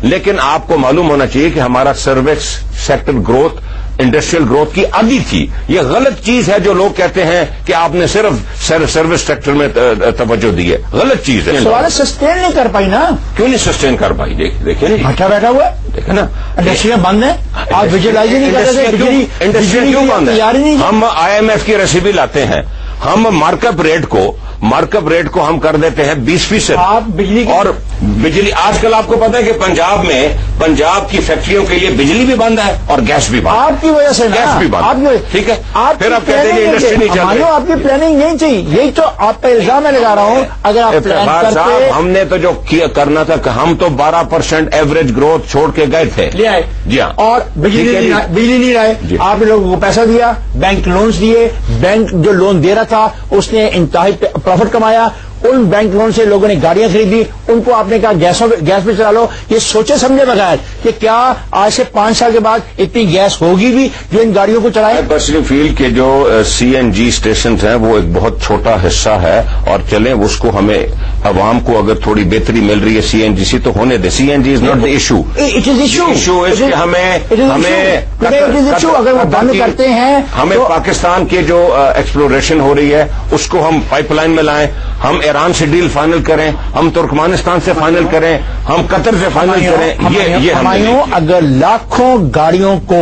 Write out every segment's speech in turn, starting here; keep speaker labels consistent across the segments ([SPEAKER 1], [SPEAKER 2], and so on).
[SPEAKER 1] لیکن آپ کو معلوم ہونا چاہیے کہ ہمارا service sector growth industrial growth کی آدھی تھی. یہ غلط چیز ہے جو لوگ کہتے ہیں کہ آپ نے صرف سروس سیکٹر میں توجہ دی ہے. غلط چیز ہے.
[SPEAKER 2] سوال سسٹین نہیں کر پائی نا.
[SPEAKER 1] کیوں نہیں سسٹین کر پائی؟ دیکھیں نا
[SPEAKER 2] بھٹا بیٹھا ہوا ہے.
[SPEAKER 1] دیکھیں نا
[SPEAKER 2] انڈسٹریاں بند ہیں. آپ ویژوائز نہیں کر رہے.
[SPEAKER 1] انڈسٹری کیوں بند ہے؟ ہم IMF کی ریسیپی لاتے ہیں. ہم مارک اپ ریٹ کو ہم کر دیتے ہیں 20%.
[SPEAKER 2] آپ بجلی
[SPEAKER 1] اور بجلی آج کل آپ کو پتا ہے کہ پنجاب کی فیکٹریوں کے لیے بجلی بھی بند ہے اور گیس بھی بند.
[SPEAKER 2] آپ کی وجہ سے
[SPEAKER 1] گیس بھی بند. ٹھیک ہے. پھر آپ کہتے ہیں انڈسٹری نہیں چل رہی.
[SPEAKER 2] آپ کی پلاننگ نہیں چاہیے. یہی تو آپ پہ الزام میں لگا رہا ہوں. اگر آپ
[SPEAKER 1] افتخار صاحب ہم نے تو جو کرنا تھا کہ ہم تو 12% ایوریج گروتھ چھوڑ کے گئے تھے.
[SPEAKER 2] لے آئے.
[SPEAKER 1] جی ہاں.
[SPEAKER 2] اور بجلی نہیں لائے. آپ نے لوگوں کو پیسہ دیا, بینک لونز دیے. بینک جو لون دے رہا تھا اس نے انتہائی پروفٹ کمایا. ان بینک لون سے لوگوں نے گاڑیاں خریدی. ان کو آپ نے کہا گیس پہ چلا لو. یہ سوچے سمجھے بغیر کہ کیا آج سے 5 سال کے بعد اتنی گیس ہوگی بھی جو ان گاڑیوں کو چلائے.
[SPEAKER 1] پرسنلی فیل کے جو CNG اسٹیشنز ہیں وہ ایک بہت چھوٹا حصہ ہے اور چلیں اس کو ہمیں عوام کو اگر تھوڑی بہتری مل رئی ہے CNG سے تو ہونے دے. CNG is not the issue. Issue is کہ ہمیں
[SPEAKER 2] اگر وہ بند کرتے ہیں
[SPEAKER 1] ہمیں پاکستان کے جو ایکسپلوریشن ہو رہی ہے اس کو ہم پائپ لائن میں لائیں. ہم ایران سے ڈیل فائنل کریں. ہم ترکمانستان سے فائنل کریں. ہم قطر سے فائنل کریں. یہ
[SPEAKER 2] ہمایوں اگر لاکھوں گاڑیوں کو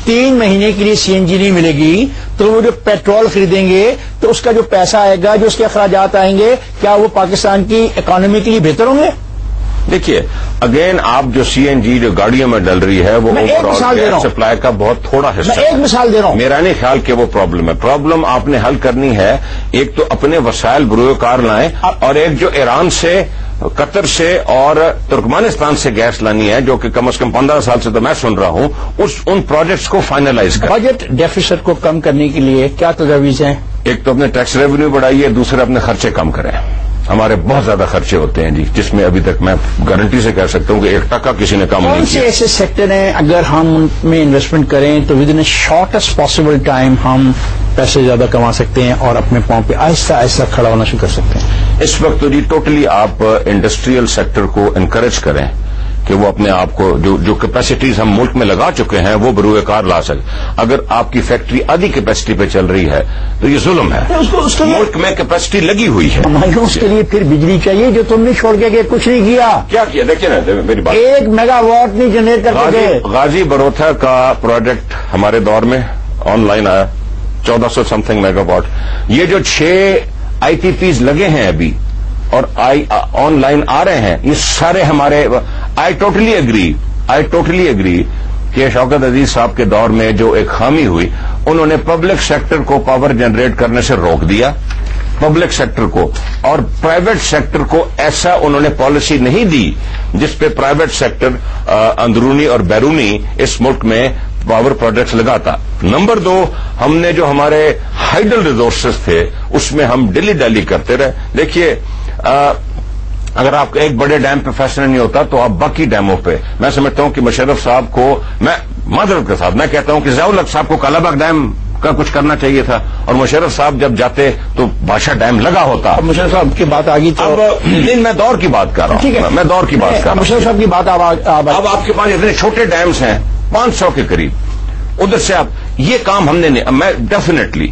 [SPEAKER 2] 3 مہینے کے لیے CNG نہیں ملے گی تو وہ جو پیٹرول خریدیں گے تو اس کا جو پیسہ آئے گا, جو اس کے اخراجات آئیں گے, کیا وہ پاکستان کی اکانومی کے لیے بہتر ہوں گے؟
[SPEAKER 1] دیکھیے اگین آپ جو CNG جو گاڑیوں میں ڈل رہی ہے وہ اوور سپلائی کا بہت تھوڑا حصہ ہے.
[SPEAKER 2] ایک مثال دے رہا ہوں.
[SPEAKER 1] میرا نہیں خیال کہ وہ پرابلم ہے. پرابلم آپ نے حل کرنی ہے. ایک تو اپنے وسائل بروئے کار لائیں اور ایک جو ایران سے, قطر سے اور ترکمانستان سے گیس لانی ہے جو کہ کم از کم 15 سال سے تو میں سن رہا ہوں, ان پروجیکٹس کو فائنلائز کریں.
[SPEAKER 2] بجٹ ڈیفیسٹ کو کم کرنے کے لیے کیا تجاویز ہیں؟
[SPEAKER 1] ایک تو اپنے ٹیکس ریونیو بڑھائیے, دوسرے اپنے خرچے کم کریں. ہمارے بہت زیادہ خرچے ہوتے ہیں جی, جس میں ابھی تک میں گارنٹی سے کہہ سکتا ہوں کہ 1% کسی نے کم نہیں کیا.
[SPEAKER 2] کون سے ایسے سیکٹر ہیں اگر ہم ان میں انویسٹمنٹ کریں تو with in shortest possible time ہم پیسے زیادہ کما سکتے ہیں اور اپنے پاؤں پہ آہستہ آہستہ کھڑا ہونا شروع کر سکتے ہیں؟
[SPEAKER 1] اس وقت تو جی ٹوٹلی آپ انڈسٹریل سیکٹر کو انکریج کریں کہ وہ اپنے آپ کو جو کیپیسٹیز ہم ملک میں لگا چکے ہیں وہ بروئے کار لا سکے. اگر آپ کی فیکٹری آدھی کیپیسٹی پہ چل رہی ہے تو یہ ظلم ہے. ملک میں کیپیسٹی لگی ہوئی ہے.
[SPEAKER 2] اس کے لیے پھر بجلی چاہیے جو تم نے چھوڑ کے کہ کچھ نہیں کیا.
[SPEAKER 1] کیا کیا دیکھیں نا میری بات.
[SPEAKER 2] 1 میگا واٹ نہیں جنریٹ کرتے تھے.
[SPEAKER 1] غازی بروتھا کا پروجیکٹ ہمارے دور میں آن لائن آیا 1400 سم تھنگ میگا واٹ. یہ جو 6 IPPs لگے ہیں ابھی اور آن لائن آ رہے ہیں یہ سارے ہمارے. آئی ٹوٹلی اگری کہ شوکت عزیز صاحب کے دور میں جو ایک خامی ہوئی, انہوں نے پبلک سیکٹر کو پاور جنریٹ کرنے سے روک دیا, پبلک سیکٹر کو, اور پرائیویٹ سیکٹر کو ایسا انہوں نے پالیسی نہیں دی جس پہ پرائیویٹ سیکٹر اندرونی اور بیرونی اس ملک میں پاور پروجیکٹس لگاتا. نمبر 2, ہم نے جو ہمارے ہائیڈل ریسورسز تھے اس میں ہم ڈیلی کرتے رہے. دیکھیے اگر آپ ایک بڑے ڈیم پہ فیصلہ نہیں ہوتا تو آپ باقی ڈیموں پہ, میں سمجھتا ہوں کہ مشرف صاحب کو, میں معذرت کے ساتھ میں کہتا ہوں کہ ضیاء الحق صاحب کو کالا باغ ڈیم کا کچھ کرنا چاہیے تھا اور مشرف صاحب جب جاتے تو بادشاہ ڈیم لگا ہوتا.
[SPEAKER 2] مشرف صاحب کی بات آ گئی تو
[SPEAKER 1] میں دور کی بات کر رہا ہوں. ٹھیک ہے, میں دور کی بات کر رہا ہوں.
[SPEAKER 2] مشرف صاحب کی بات
[SPEAKER 1] اب آپ کے پاس اتنے چھوٹے ڈیمز ہیں 500 کے قریب, ادھر سے آپ یہ کام ہم نے میں ڈیفینیٹلی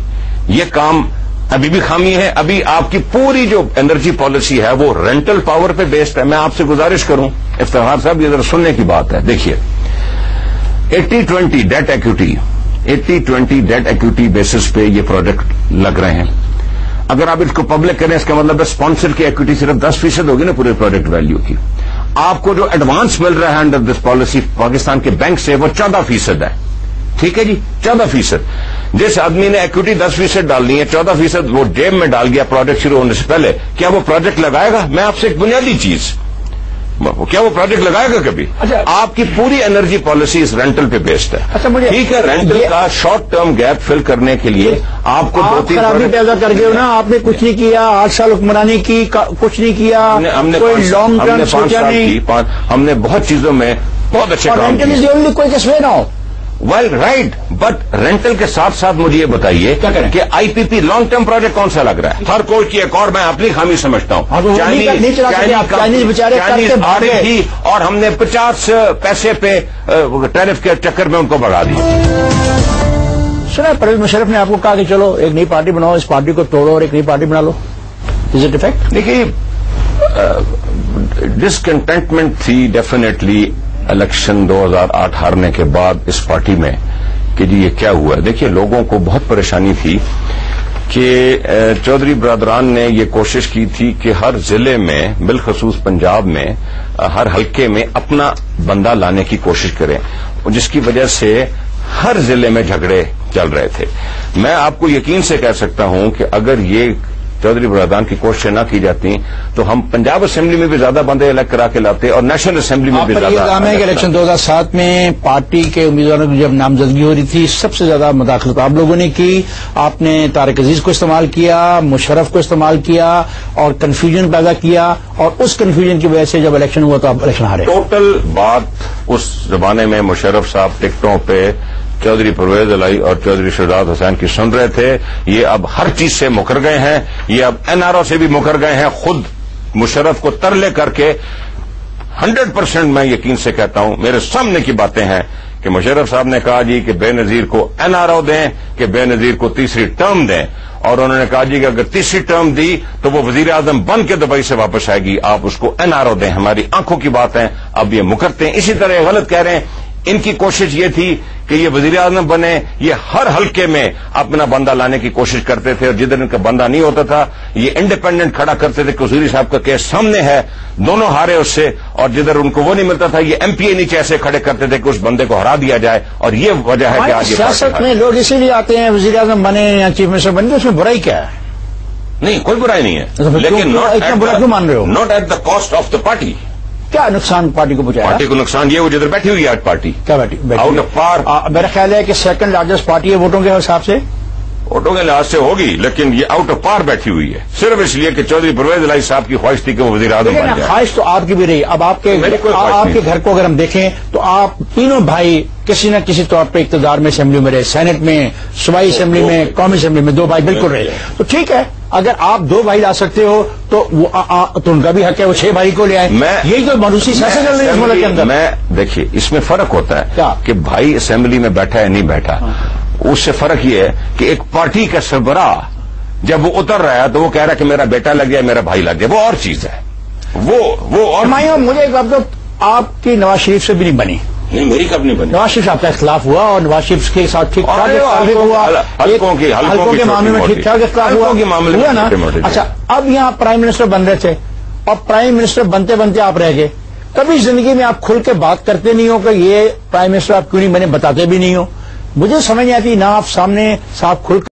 [SPEAKER 1] یہ کام ابھی بھی خامی ہے. ابھی آپ کی پوری جو انرجی پالیسی ہے وہ رینٹل پاور پہ بیسڈ ہے. میں آپ سے گزارش کروں افتخار صاحب, یہ ذرا سننے کی بات ہے. دیکھیے 80-20 date equity 80-20 date equity basis پہ یہ پروجیکٹ لگ رہے ہیں. اگر آپ اس کو پبلک کریں اس کا مطلب ہے اسپانسر کی ایکوٹی صرف 10% ہوگی نا پورے پروجیکٹ ویلیو کی. آپ کو جو ایڈوانس مل رہا ہے انڈر دس پالیسی پاکستان کے بینک سے وہ 14% ہے. ٹھیک ہے جی, 14%. جس آدمی نے ایکوٹی 10% ڈالنی ہے 14% وہ جیب میں ڈال گیا پروجیکٹ شروع ہونے سے پہلے, کیا وہ پروجیکٹ لگائے گا؟ میں آپ سے ایک بنیادی چیز, کیا وہ پروجیکٹ لگائے گا کبھی؟ آپ کی پوری انرجی پالیسی اس رینٹل پہ بیسڈ ہے. ٹھیک ہے, رینٹل کا شارٹ ٹرم گیپ فل کرنے کے لیے آپ کو 2-3
[SPEAKER 2] خرابی پیدا کر گئے نا. آپ نے کچھ نہیں کیا, 8 سال حکمرانی کی, کچھ نہیں کیا.
[SPEAKER 1] ہم نے
[SPEAKER 2] کوئی لانگ ٹرم سوچا نہیں.
[SPEAKER 1] ہم نے بہت چیزوں میں بہت اچھے کام
[SPEAKER 2] کوئی کسوے نہ ہو.
[SPEAKER 1] ویل رائٹ، بٹ رینٹل کے ساتھ ساتھ مجھے یہ بتائیے کہ آئی پی پی لانگ ٹرم پروجیکٹ کون سا لگ رہا ہے؟ ہر کوئی کی ایک اور میں اپنی خامی سمجھتا ہوں، چائنیز آ رہی تھی اور ہم نے 50 پیسے پہ ٹیرف کے چکر میں ان کو بڑھا دیا۔
[SPEAKER 2] سنا پرویز مشرف نے آپ کو کہا کہ چلو ایک نئی پارٹی بناؤ، اس پارٹی کو توڑو اور ایک نئی پارٹی بنا لو، از اٹ افیکٹ؟
[SPEAKER 1] دیکھیے ڈسکنٹینٹمنٹ تھی ڈیفینیٹلی الیکشن 2008 ہارنے کے بعد اس پارٹی میں کہ جی یہ کیا ہوا ہے۔ دیکھیے لوگوں کو بہت پریشانی تھی کہ چودھری برادران نے یہ کوشش کی تھی کہ ہر ضلع میں بالخصوص پنجاب میں ہر حلقے میں اپنا بندہ لانے کی کوشش کریں، جس کی وجہ سے ہر ضلع میں جھگڑے چل رہے تھے۔ میں آپ کو یقین سے کہہ سکتا ہوں کہ اگر یہ چودھری برادران کی کوششیں نہ کی جاتی تو ہم پنجاب اسمبلی میں بھی زیادہ بندے الیکٹ کرا کے لاتے اور نیشنل اسمبلی میں بھی زیادہ۔
[SPEAKER 2] یہ الزام ہے کہ الیکشن 2007 میں پارٹی کے امیدواروں کی جب نامزدگی ہو رہی تھی سب سے زیادہ مداخلت آپ لوگوں نے کی، آپ نے طارق عزیز کو استعمال کیا، مشرف کو استعمال کیا اور کنفیوژن پیدا کیا، اور اس کنفیوژن کی وجہ سے جب الیکشن ہوا تو آپ الیکشن ہارے۔
[SPEAKER 1] ٹوٹل بات اس زمانے میں مشرف صاحب ٹکٹوں پہ چودھری پرویز الہی اور چودھری شہزاد حسین کی سن رہے تھے، یہ اب ہر چیز سے مکر گئے ہیں، یہ اب این آر او سے بھی مکر گئے ہیں، خود مشرف کو ترلے کر کے 100% میں یقین سے کہتا ہوں میرے سامنے کی باتیں ہیں کہ مشرف صاحب نے کہا جی کہ بے نظیر کو این آر او دیں، کہ بے نظیر کو تیسری ٹرم دیں، اور انہوں نے کہا جی کہ اگر تیسری ٹرم دی تو وہ وزیر اعظم بن کے دبئی سے واپس آئے گی، آپ اس کو این آر او دیں، ہماری آنکھوں کی بات ہے۔ اب یہ مکرتے ہیں، اسی طرح یہ غلط کہہ رہے ہیں۔ ان کی کوشش یہ تھی کہ یہ وزیر اعظم بنے، یہ ہر حلقے میں اپنا بندہ لانے کی کوشش کرتے تھے، اور جدھر ان کا بندہ نہیں ہوتا تھا یہ انڈیپینڈنٹ کھڑا کرتے تھے۔ قصوری صاحب کا کیس سامنے ہے، دونوں ہارے اس سے، اور جدھر ان کو وہ نہیں ملتا تھا یہ ایم پی اے نیچے ایسے کھڑے کرتے تھے کہ اس بندے کو ہرا دیا جائے، اور یہ وجہ ہے کہ آج
[SPEAKER 2] سیاست میں لوگ اسی لیے آتے ہیں وزیر اعظم بنے یا چیف منسٹر بنے، اس میں برائی کیا ہے؟
[SPEAKER 1] نہیں کوئی برائی نہیں ہے، لیکن
[SPEAKER 2] اتنا برا کیوں مان رہے ہو؟
[SPEAKER 1] Not at the cost of the party.
[SPEAKER 2] کیا نقصان پارٹی کو پہنچایا؟
[SPEAKER 1] پارٹی کو نقصان یہ وہ جدھر بیٹھی ہوئی ہے آج پارٹی
[SPEAKER 2] کیا بیٹھی
[SPEAKER 1] آؤٹ آف پار،
[SPEAKER 2] میرا خیال ہے کہ سیکنڈ لارجسٹ پارٹی ہے ووٹوں کے حساب سے،
[SPEAKER 1] ووٹوں کے لحاظ سے ہوگی، لیکن یہ آؤٹ آف پار بیٹھی ہوئی ہے صرف اس لیے کہ چودھری پرویز الہی صاحب کی خواہش تھی کہ وہ وزیر اعظم بن جائے۔
[SPEAKER 2] خواہش تو آپ کی بھی رہی۔ اب آپ کے گھر کو اگر ہم دیکھیں تو آپ تینوں بھائی کسی نہ کسی طور پہ اقتدار میں اسمبلی میں رہے، سینٹ میں، صوبائی اسمبلی میں، قومی اسمبلی میں 2 بھائی بالکل رہے، تو ٹھیک ہے اگر آپ 2 بھائی لا سکتے ہو تو ان کا بھی حق ہے وہ 6 بھائی کو لے آئے۔ یہی تو مانوسی سیاست چل رہی ہے اس ملک کے اندر۔
[SPEAKER 1] میں دیکھیے اس میں فرق ہوتا ہے کہ بھائی اسمبلی میں بیٹھا ہے نہیں بیٹھا، اس سے فرق یہ ہے کہ ایک پارٹی کا سربراہ جب وہ اتر رہا ہے تو وہ کہہ رہا ہے کہ میرا بیٹا لگ گیا، میرا بھائی لگ گیا، وہ اور چیز ہے، وہ اور
[SPEAKER 2] مجھے ایک بات تو آپ کی نواز شریف سے بھی نہیں بنی۔
[SPEAKER 1] نہیں میری کب نہیں بنی؟
[SPEAKER 2] نواز شریف آپ کا اختلاف ہوا اور نواز شریف کے ساتھ ٹھیک ٹھاک ہوا،
[SPEAKER 1] حلقوں کے
[SPEAKER 2] معاملے میں ٹھیک ٹھاک اختلاف ہوا نا۔ اچھا اب یہاں پرائم منسٹر بن رہے تھے اور پرائم منسٹر بنتے بنتے آپ رہ گئے، کبھی زندگی میں آپ کھل کے بات کرتے نہیں ہو کہ یہ پرائم منسٹر آپ کیوں نہیں بنے، بتاتے بھی نہیں ہو، مجھے سمجھ نہیں آتی، نہ آپ سامنے صاحب کھل